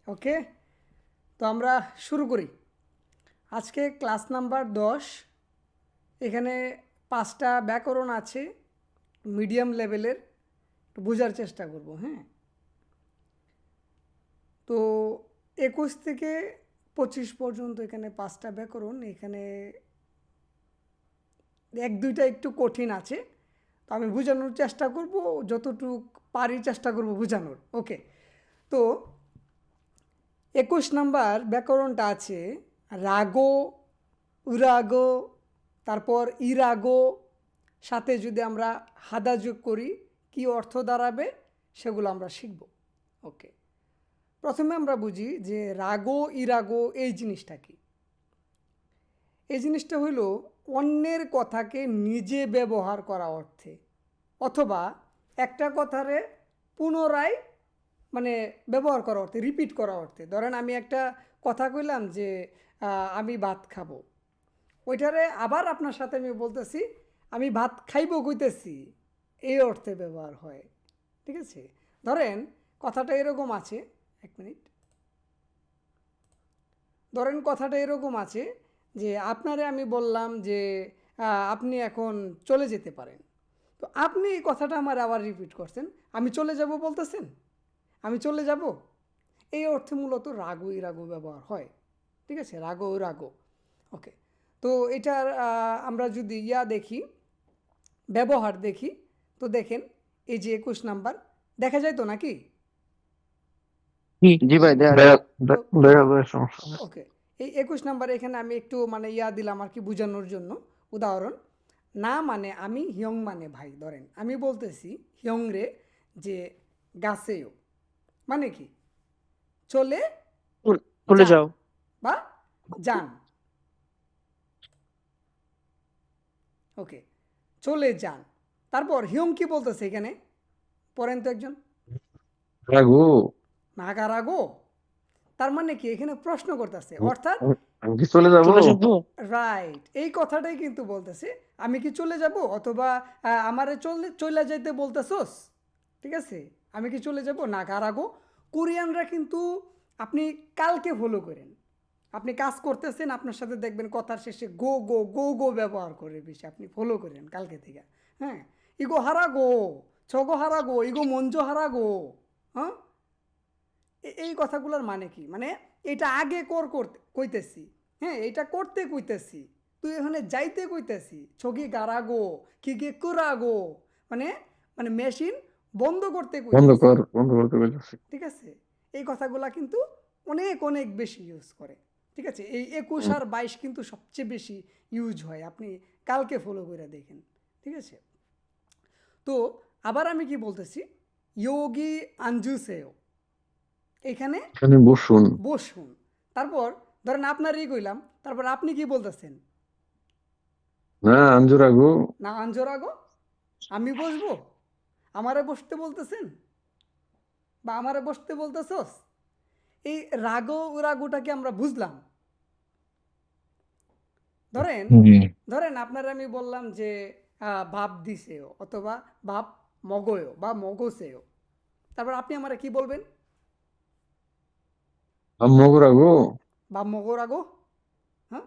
ওকে, তো আমরা শুরু করি। আজকে ক্লাস নাম্বার 10। এখানে 5টা ব্যাকরণ আছে মিডিয়াম লেভেলের, একটু বোঝার চেষ্টা করব। হ্যাঁ, তো 21 থেকে 25 পর্যন্ত এখানে 5টা ব্যাকরণ। এখানে 1-2টা একটু কঠিন আছে, তো আমি বোঝানোর চেষ্টা করব, যতটুকু পারি চেষ্টা করব বোঝানোর। ওকে, তো 21 নাম্বার ব্যাকরণটা আছে রাগো, উরাগো, তারপর ইরাগো, সাথে যদি আমরা হাদা যোগ করি কি অর্থ দাঁড়াবে সেগুলো আমরা শিখব। ওকে, প্রথমে আমরা বুঝি যে রাগো ইরাগো এই জিনিসটা কি। এই জিনিসটা হইল অন্যের কথাকে নিজে ব্যবহার করা অর্থে, অথবা একটা কথারে পুনরায় মানে ব্যবহার করা অর্থে, রিপিট করা অর্থে। ধরেন আমি একটা কথা কইলাম যে আমি ভাত খাবো, ওইটারে আবার আপনার সাথে আমি বলতেছি আমি ভাত খাইবো কইতেছি, এই অর্থে ব্যবহার হয়। ঠিক আছে, ধরেন কথাটা এরকম আছে, এক মিনিট। ধরেন কথাটা এরকম আছে যে আপনারে আমি বললাম যে আপনি এখন চলে যেতে পারেন, তো আপনি এই কথাটা আমার আবার রিপিট করছেন, আমি চলে যাব বলতেছেন, আমি চলে যাব। এই অর্থে মূলত রাগো ইরাগো ব্যবহার হয়। ঠিক আছে, রাগো রাগো। ওকে, তো এটার আমরা যদি দেখি, ব্যবহার দেখি, তো দেখেন এই যে 21 নাম্বার দেখা যায় তো নাকি? জি ভাই, দেখা যায়, সমস্যা নেই। ওকে, এই 21 নাম্বার এখানে আমি একটু মানে দিলাম আর কি বোঝানোর জন্য। উদাহরণ, না মানে আমি, হিয়ং মানে ভাই। ধরেন আমি বলতেছি হিয়ং রে যে গাছেও, মানে কি চলে চলে যান যাও। বা যান। ওকে, চলে যান। তারপর হিয়ং কি বলতেছে এখানে, পড়েন তো একজন। রাগু, নাগারাগো, তার মানে কি এখানে প্রশ্ন করতেছে, অর্থাৎ আমি কি চলে যাবো? রাইট, এই কথাটাই কিন্তু বলতেছে, আমি কি চলে যাব, অথবা আমারে চলে যাইতে বলতেছোস। ঠিক আছে, আমি কি চলে যাব না গারাগো। কোরিয়ানরা কিন্তু আপনি কালকে ফলো করেন, আপনি কাজ করতেছেন, আপনার সাথে দেখবেন কথার শেষে গো গো গো গো ব্যবহার করে বেশি, আপনি ফলো করেন কালকে থেকে। হ্যাঁ, ইগো হারা গো, ছগো হারা গো, ইগো মঞ্জো হারা গো। হ্যাঁ, এই কথাগুলোর মানে কি, মানে এটা আগে করতে কইতেছি, হ্যাঁ এটা করতে কইতেছি, তুই এখানে যাইতে কইতেছি, ছগি গারাগো কি গে কুরাগো, মানে মানে মেশিন বন্ধ করতে কইতেছি। বন্ধ করতে বলেছি। ঠিক আছে, এই কথাগুলা কিন্তু অনেক অনেক বেশি ইউজ করে। ঠিক আছে, এই 21 আর 22 কিন্তু সবচেয়ে বেশি ইউজ হয়, আপনি কালকে ফলো করে দেখেন। ঠিক আছে, তো আবার আমি কি বলতেছি, ইয়োগি আঞ্জুসেও, এখানে এখানে বসুন। বসুন। তারপর ধরেন আপনারই কইলাম, তারপর আপনি কি বলতেছেন, না আঞ্জু রাগু। না আঞ্জরাগো, আমি বসবো, আমারে বসতে বলতেছেন বা আমারে বসতে বলতেছস। এই রাগো রাগোটাকে আমরা বুঝলাম। ধরেন ধরেন আপনারা আমি বললাম যে ভাব দিছেও, অথবা ভাব মগয়ও বা মগসেও, তারপর আপনি আমারে কি বলবেন, মগু রাগু। বা মগরাগো। হ্যাঁ,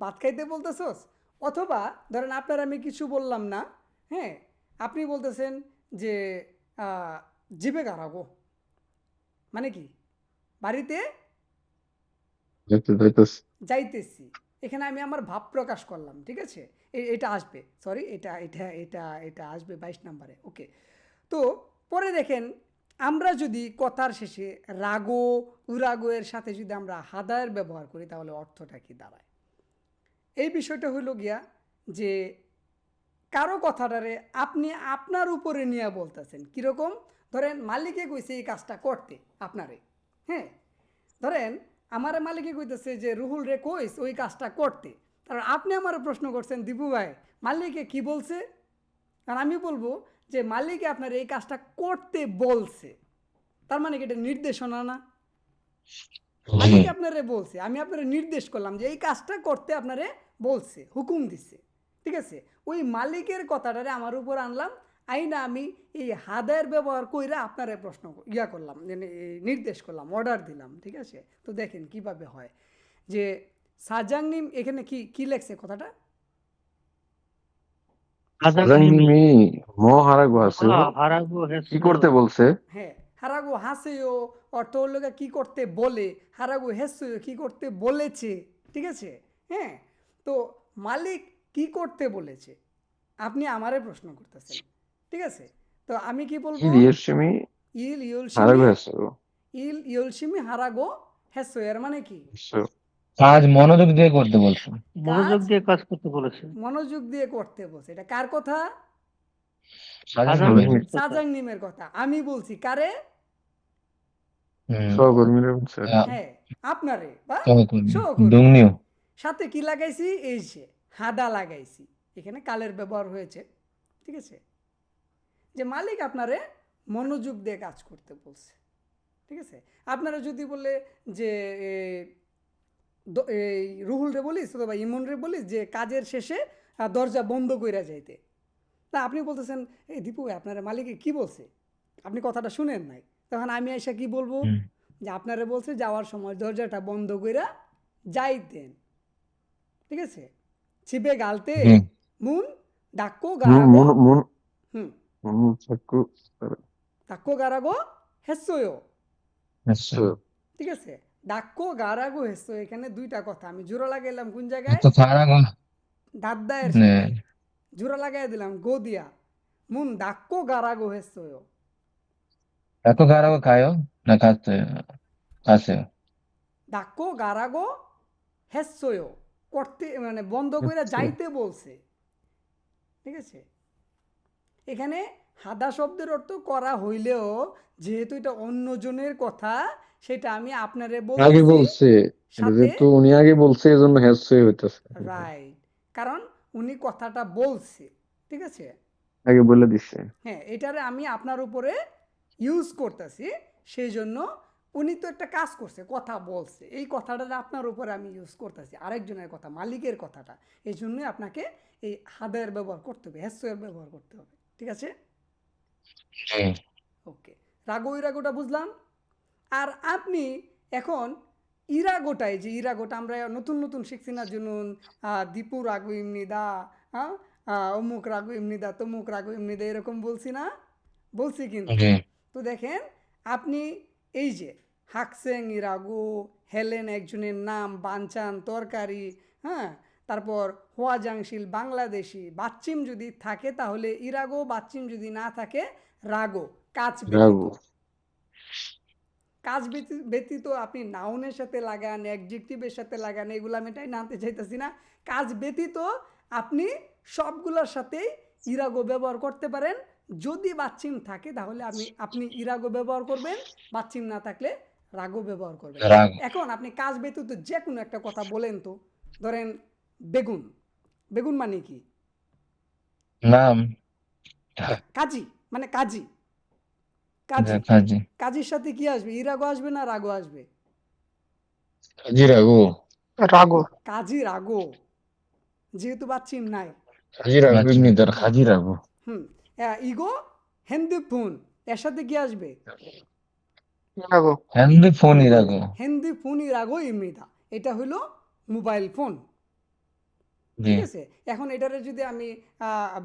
ভাত খাইতে বলতেছস। অথবা ধরেন আপনার আমি কিছু বললাম না, হ্যাঁ, আপনি বলতেছেন যে জিবে গারাগো, মানে কি বাড়িতে যাইতেছি। যাইতেছি। এখানে আমি আমার ভাব প্রকাশ করলাম। ঠিক আছে, এটা আসবে, সরি এটা এটা এটা এটা আসবে 22 নম্বরে। ওকে, তো পরে দেখেন, আমরা যদি কথার শেষে রাগো উরাগো এর সাথে যদি আমরা হাদায়ের ব্যবহার করি, তাহলে অর্থটা কি দাঁড়ায়। এই বিষয়টা হইল গিয়া যে কারো কথাটারে আপনি আপনার উপরে নিয়ে বলতেছেন। কীরকম, ধরেন মালিকে কইছে এই কাজটা করতে আপনারে। হ্যাঁ, ধরেন আমার মালিকে কইতেছে যে রুহুল রে কইস ওই কাজটা করতে, কারণ আপনি আমার প্রশ্ন করছেন দীপু ভাই মালিকে কি বলছে, আর আমি বলবো যে মালিকে আপনার এই কাজটা করতে বলছে, তার মানে কি এটা নির্দেশনা না। মালিক আপনারে বলছে, আমি আপনারে নির্দেশ করলাম যে এই কাজটা করতে আপনারে বলছে, হুকুম দিছে। ঠিক আছে, ওই মালিকের কথাটারে আমার উপর আনলাম, আইনা আমি এই হাদায়ের ব্যবহার কইরা আপনারে প্রশ্ন করলাম, মানে নির্দেশ করলাম, অর্ডার দিলাম, ঠিক আছে? তো দেখেন কিভাবে হয় যে সাজাংনিম এখানে কি কি লেখছে কথাটা? সাজাংনিমি মহারাগু হাসু হারাগো কি হেসু করতে বলছে? হ্যাঁ, হারাগু হাসেও অর্থ হলো গিয়ে কি করতে বলে, হারাগু হেসেও কি করতে বলেছে, ঠিক আছে? হ্যাঁ, তো মালিক কি করতে বলেছে আপনি আমারে প্রশ্ন করতেছেন, ঠিক আছে? তো আমি কি বলবো? ইল ইয়োশিমি ইল ইউলসিমি হারাগু হাসু ইল ইউলসিমি হারাগো হেসো, এর মানে কি? হাসু কাজ মনোযোগ দিয়ে করতে বলছে। মনোযোগ দিয়ে কাজ করতে বলেছে। মনোযোগ দিয়ে করতে বলছে। এটা কার কথা? সাজাংনিমি সাজাংনিমের কথা। আমি বলছি কারে? সহকর্মীরা বলছে। হ্যাঁ, আপনারে বা সহকর্মী সহকর্মী। দুমনিও সাথে কি লাগাইছি? এই যে হাদা লাগাইছি, এখানে কালের ব্যবহার হয়েছে, ঠিক আছে? যে মালিক আপনারে মনোযোগ দিয়ে কাজ করতে বলছে, ঠিক আছে? আপনারা যদি বলে যে এই রুহুল রে বলিস অথবা ইমন রে বলিস যে কাজের শেষে দরজা বন্ধ কইরা যাইতে, তা আপনি বলতেছেন এই দীপু আপনার মালিকে কি বলছে, আপনি কথাটা শুনেন নাই, তখন আমি এসে কি বলবো? যে আপনারা বলছে যাওয়ার সময় দরজাটা বন্ধ কইরা যাইতেন, ঠিক আছে? ছিপে গালতে মুন ডাক্কো গারাগো, মুন মুন হুম, মুন চাকু ডাক্কো গারাগো হেসোয়ো, হাসু ঠিক আছে? ডাক্কো গারাগো হেসো, এখানে দুইটা কথা আমি জোড়া লাগাইলাম কোন জায়গায়? তো হারাগো দাদ্দায়ের সাথে জোড়া লাগাই দিলাম গো দিয়া, মুন ডাক্কো গারাগো হেসোয়ো, এত হারাগো কায়ো না কাছে কাছে ডাক্কো গারাগো হেসোয়ো, করতে মানে বন্ধ করে যাইতে বলছে, ঠিক আছে? এখানে হাদা শব্দের অর্থ করা হইলেও যেহেতু এটা অন্যজনের কথা, সেটা আমি আপনারে আগে বলতেছি বলছে এটা সাথে, যেহেতু উনি আগে বলছে এজন্য হ্যাসু হইতেছে রাইট, কারণ উনি কথাটা বলছে, ঠিক আছে? আগে বলে দিছে। হ্যাঁ, এটারে আমি আপনার উপরে ইউজ করতেছি, সেই জন্য উনি তো একটা কাজ করছে, কথা বলছে, এই কথাটা আপনার উপরে আমি ইউজ করতেছি, আরেকজনের কথা, মালিকের কথাটা, এই জন্যই আপনাকে এই হাদের ব্যবহার করতে হবে, হ্যাসের ব্যবহার করতে হবে, ঠিক আছে? ওকে, রাগো ইরাগোটা বুঝলাম। আর আপনি এখন ইরাগোটাই, যে ইরাগোটা আমরা নতুন নতুন শিখছি না, জুনুন দীপু রাগু ইমনি দা, হ্যাঁ, অমুক রাগু ইমনি দা, তমুক রাগু ইমনি দা, এরকম বলছি না? বলছি কিন্তু। তো দেখেন আপনি এই যে হাকসেং ইরাগো, হেলেন একজনের নাম, বানচান তরকারি, হ্যাঁ, তারপর হোয়াজাংশিল বাংলাদেশি, বাচ্চিম যদি থাকে তাহলে ইরাগো, বাচ্চিম যদি না থাকে রাগো, কাজ ব্যতীত। রাগু কাজ ব্যতীত আপনি নাউনের সাথে লাগান, অ্যাডজেক্টিভের সাথে লাগান, এগুলো আমি এটাই আনতে চাইতেছি না। কাজ ব্যতীত আপনি সবগুলোর সাথেই ইরাগো ব্যবহার করতে পারেন। যদি বাচ্চিম থাকে তাহলে আপনি ইরাগো ব্যবহার করবেন, বাচ্চিম না থাকলে রাগো ব্যবহার করবেন। এখন আপনি কাজ ব্যতীত যে কোনো একটা কথা বলেন তো, ধরেন বেগুন, বেগুন মানে কি? নাম কাজী, মানে কাজী, কাজী, কাজী কাজীর সাথে কি আসবে? ইরাগো আসবে না রাগো আসবে? কাজিরাগো রাগো কাজী রাগো, যেহেতু বাচ্চিম নাই। কাজিরাগু এমনি তার কাজিরাগু ইগো হেন্দি ফোন, এর সাথে কি আসবে? রাগো হ্যান্দি ফোন ইরাগো হেন্দি ফোন ইরাগো ইমনিদা, এটা হলো মোবাইল ফোন, ঠিক আছে? এখন এটারে যদি আমি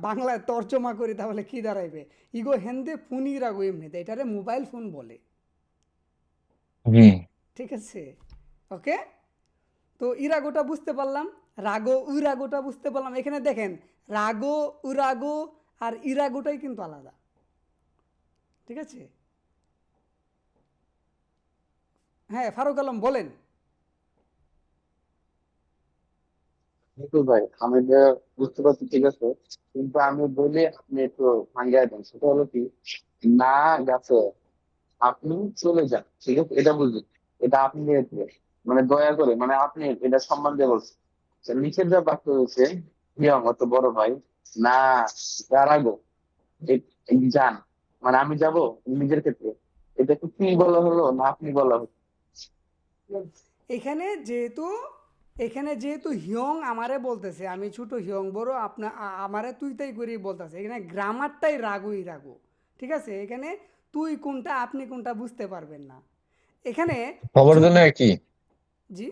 বাংলায় তর্জমা করি তাহলে কি দাঁড়াইবে? ইগো হেন্দে ফোন ইরাগো ইমনিদা, এটারে মোবাইল ফোন বলে, ঠিক আছে? ওকে, তো ইরাগোটা বুঝতে পারলাম, রাগো উরাগোটা বুঝতে পারলাম। এখানে দেখেন রাগো উরাগো আর ইরাগোটাই কিন্তু আলাদা, ঠিক আছে? হ্যাঁ, ফারুক আলম বলেন। কিন্তু ভাই আমি যে বুঝতে পারছি ঠিক আছে, কিন্তু আমি বলি আপনি একটু ভাঙ্গায় দেন। সেটা হলো কি, না গেছে আপনি চলে যান, ঠিক আছে, এটা বুঝলি, এটা আপনি মানে দয়া করে, মানে আপনি এটা সম্মান দিয়ে বলছেন। নিচের যে বাক্য হয়েছে ইয়ং অত বড় ভাই, না রাগো যান, মানে আমি যাব নিজের ক্ষেত্রে, এটা কি বলা হলো না আপনি বলা হলো? এখানে যেহেতু এখানে যেহেতু হিয়ং আমারে বলতেছে, আমি ছোট হিয়ং বড়, আমারে তুই তাই করেই বলতেছে, এখানে গ্রামারটাই রাগুই রাগু, ঠিক আছে? এখানে তুই কোনটা আপনি কোনটা বুঝতে পারবেন না এখানে। সবার য- জন্য একই, জি,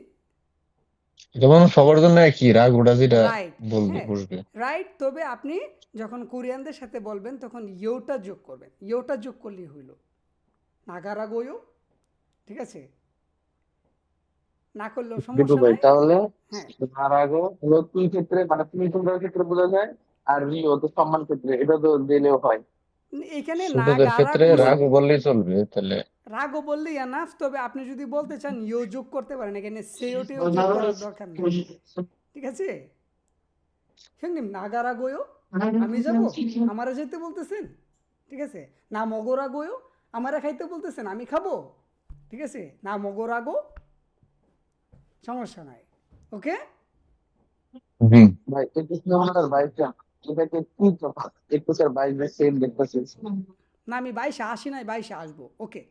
যেমন সবার জন্য একই রাগ, ওটা যেটা রাইট, বলবে হ্যাঁ বুঝবে। রাইট। তবে আপনি যখন কোরিয়ানদের সাথে বলবেন তখন ইয়োটা যোগ করবেন, ইয়োটা যোগ করলেই হইল নাগারাগোয়ো, ঠিক আছে? না করলেও বিটু সমস্যা ভাই নাই। তাহলে হ্যাঁ, নারাগো হলো তুই ক্ষেত্রে, মানে তুমি তোমরা ক্ষেত্রে বোঝা যায়, আর রিও তো সম্মান ক্ষেত্রে, এটা তো দিলেও হয়। এখানে ছোটদের ক্ষেত্রে নাগারাগু রাগ বললেই চলবে তাহলে। রাগও বললেই এনাফ। তবে আপনি যদি বলতে চান ইও যোগ করতে পারেন, এখানে সেওটেও যোগ করার দরকার নেই, ঠিক আছে? হিয়ংনিম নাগারাগোয়ো, আমি যাব, আমারা যেতে বলতেছেন, ঠিক আছে? না মগরাগোয়ো, আমারা খাইতে বলতেছেন, আমি খাবো, ঠিক আছে? না মগরাগো, সমস্যা নাই, ওকে? জি। ভাই 21 নম্বর 22 এটাকে কি তফাৎ? 21 আর 22 সেম দেখতেছিস। না আমি 22-এ আসি নাই, 22-এ আসবো, ওকে।